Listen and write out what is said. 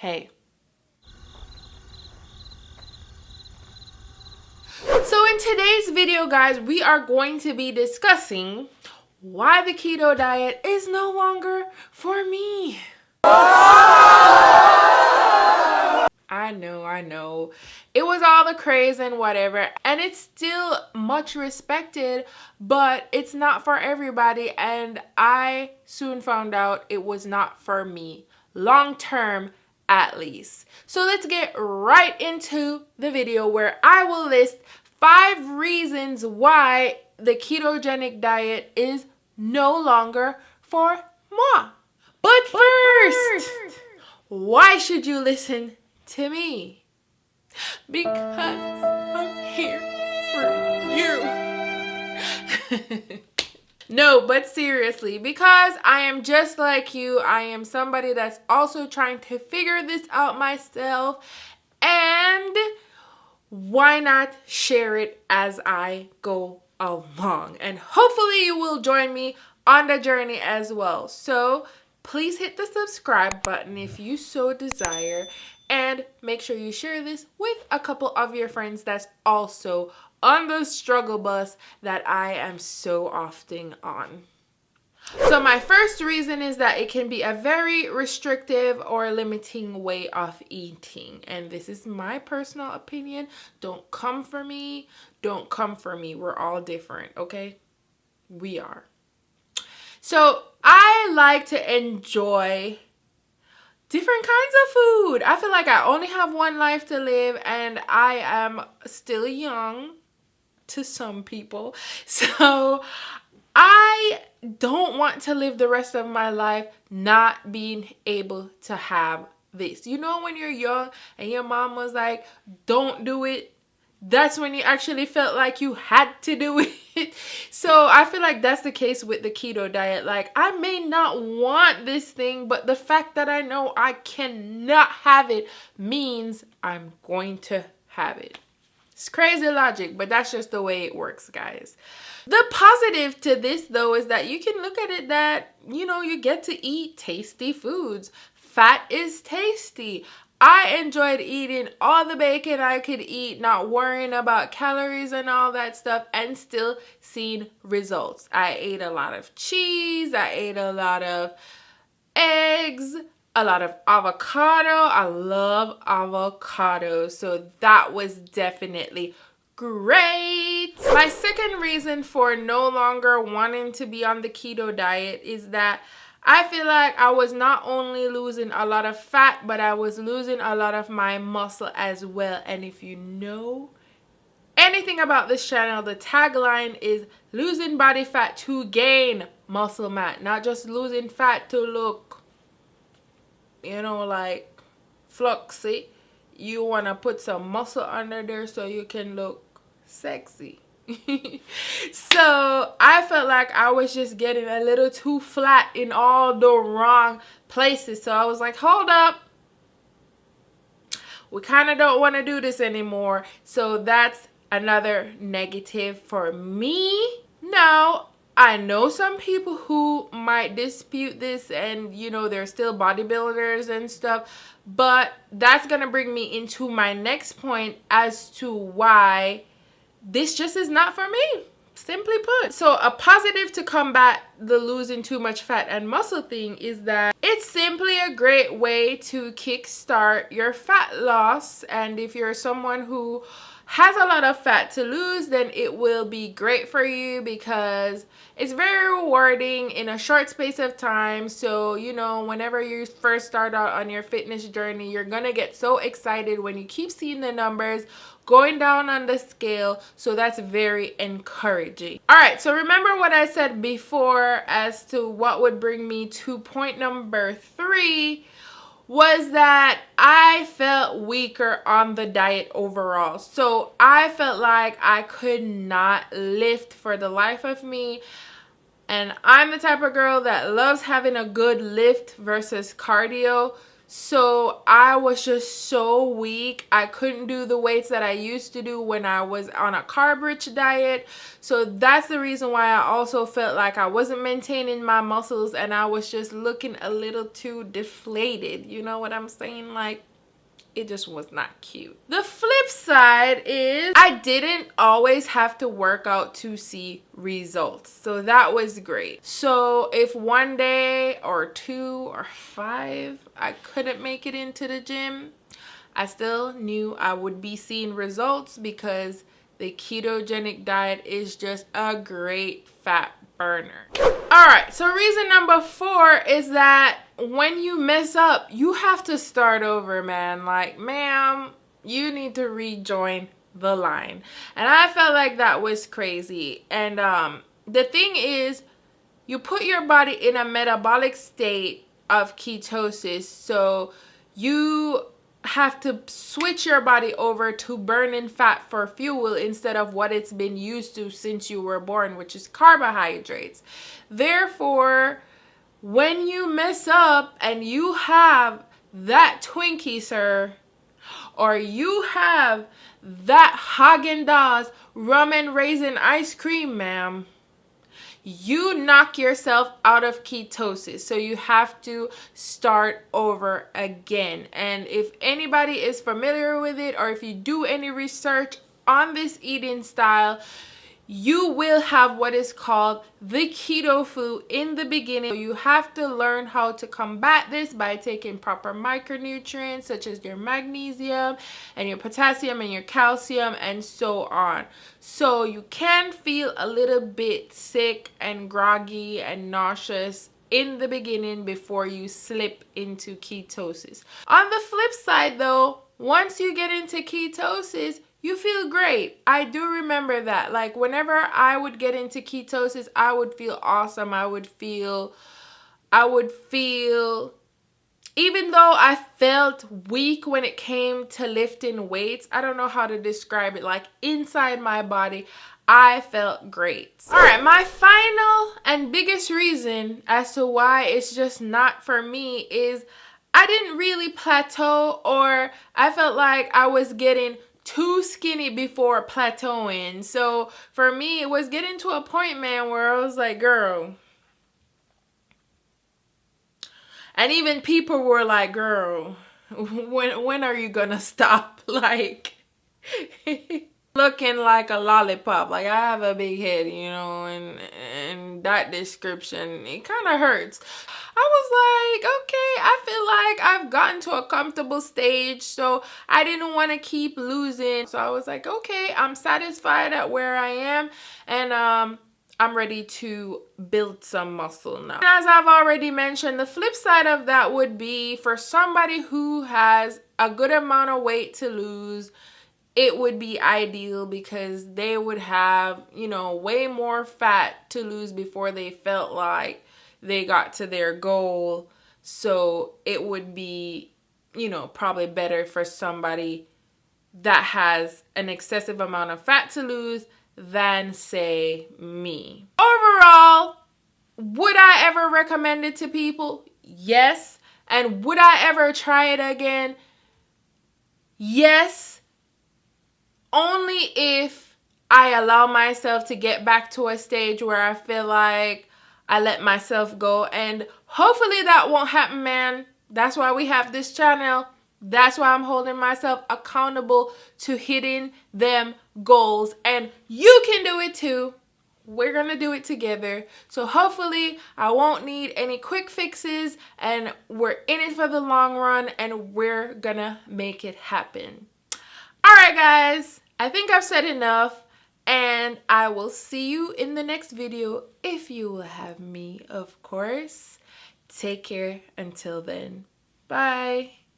Hey. So in today's video, guys, we are going to be discussing why the keto diet is no longer for me. I know. It was all the craze and whatever, and it's still much respected, but it's not for everybody, and I soon found out it was not for me, long term at least. So let's get right into the video where I will list 5 reasons why the ketogenic diet is no longer for moi. But first, why should you listen to me? Because I'm here for you. No, but seriously, because I am just like you. I am somebody that's also trying to figure this out myself. And why not share it as I go along? And hopefully you will join me on the journey as well. So please hit the subscribe button if you so desire. And make sure you share this with a couple of your friends that's also on the struggle bus that I am so often on. So my first reason is that it can be a very restrictive or limiting way of eating. And this is my personal opinion. Don't come for me. Don't come for me. We're all different, okay? We are. So I like to enjoy different kinds of food. I feel like I only have one life to live, and I am still young to some people. So I don't want to live the rest of my life not being able to have this. You know, when you're young and your mom was like, don't do it. That's when you actually felt like you had to do it. So I feel like that's the case with the keto diet. Like, I may not want this thing, but the fact that I know I cannot have it means I'm going to have it. It's crazy logic, but that's just the way it works, guys. The positive to this, though, is that you can look at it that, you know, you get to eat tasty foods. Fat is tasty. I enjoyed eating all the bacon I could eat, not worrying about calories and all that stuff, and still seeing results. I ate a lot of cheese. I ate a lot of eggs, a lot of avocado. I love avocado, so that was definitely great. My second reason for no longer wanting to be on the keto diet is that I feel like I was not only losing a lot of fat, but I was losing a lot of my muscle as well. And if you know anything about this channel, the tagline is losing body fat to gain muscle mass, not just losing fat to look, you know, like fluxy. You want to put some muscle under there so you can look sexy. So I felt like I was just getting a little too flat in all the wrong places. So I was like, hold up. We kind of don't want to do this anymore. So that's another negative for me. Now, I know some people who might dispute this, and you know, they're still bodybuilders and stuff, but that's going to bring me into my next point as to why this just is not for me, simply put. So a positive to combat the losing too much fat and muscle thing is that it's simply a great way to kickstart your fat loss. And if you're someone who has a lot of fat to lose, then it will be great for you because it's very rewarding in a short space of time. So, you know, whenever you first start out on your fitness journey, you're gonna get so excited when you keep seeing the numbers going down on the scale. So that's very encouraging. All right, so remember what I said before as to what would bring me to point number 3 was that I felt weaker on the diet overall. So I felt like I could not lift for the life of me. And I'm the type of girl that loves having a good lift versus cardio. So I was just so weak. I couldn't do the weights that I used to do when I was on a carb-rich diet. So that's the reason why I also felt like I wasn't maintaining my muscles and I was just looking a little too deflated. You know what I'm saying? Like, it just was not cute. The flip side is I didn't always have to work out to see results. So that was great. So if one day or 2 or 5 I couldn't make it into the gym, I still knew I would be seeing results because the ketogenic diet is just a great fat burner. All right, so reason number 4 is that when you mess up, you have to start over, man. Like, ma'am, you need to rejoin the line. And I felt like that was crazy. And the thing is, you put your body in a metabolic state of ketosis, so you have to switch your body over to burning fat for fuel instead of what it's been used to since you were born, which is carbohydrates. Therefore, when you mess up and you have that Twinkie, sir, or you have that Haagen-Dazs rum and raisin ice cream, ma'am, you knock yourself out of ketosis. So you have to start over again. And if anybody is familiar with it, or if you do any research on this eating style, you will have what is called the keto flu in the beginning. You have to learn how to combat this by taking proper micronutrients such as your magnesium and your potassium and your calcium and so on. So you can feel a little bit sick and groggy and nauseous in the beginning before you slip into ketosis. On the flip side though, once you get into ketosis, you feel great. I do remember that. Like, whenever I would get into ketosis, I would feel awesome. I would feel, even though I felt weak when it came to lifting weights, I don't know how to describe it. Like, inside my body, I felt great. All right, my final and biggest reason as to why it's just not for me is I didn't really plateau, or I felt like I was getting too skinny before plateauing. So for me, it was getting to a point, man, where I was like, girl. And even people were like, girl, when are you gonna stop? Like, looking like a lollipop. Like, I have a big head, you know, and that description, it kind of hurts. I was like, okay, I feel like I've gotten to a comfortable stage, so I didn't want to keep losing. So I was like, okay, I'm satisfied at where I am, and I'm ready to build some muscle now. And as I've already mentioned, the flip side of that would be for somebody who has a good amount of weight to lose, it would be ideal because they would have, you know, way more fat to lose before they felt like they got to their goal. So it would be, you know, probably better for somebody that has an excessive amount of fat to lose than, say, me. Overall, would I ever recommend it to people? Yes. And would I ever try it again? Yes. Only if I allow myself to get back to a stage where I feel like I let myself go. And hopefully that won't happen, man. That's why we have this channel. That's why I'm holding myself accountable to hitting them goals. And you can do it too. We're going to do it together. So hopefully I won't need any quick fixes, and we're in it for the long run, and we're going to make it happen. All right, guys, I think I've said enough, and I will see you in the next video if you will have me, of course. Take care until then. Bye.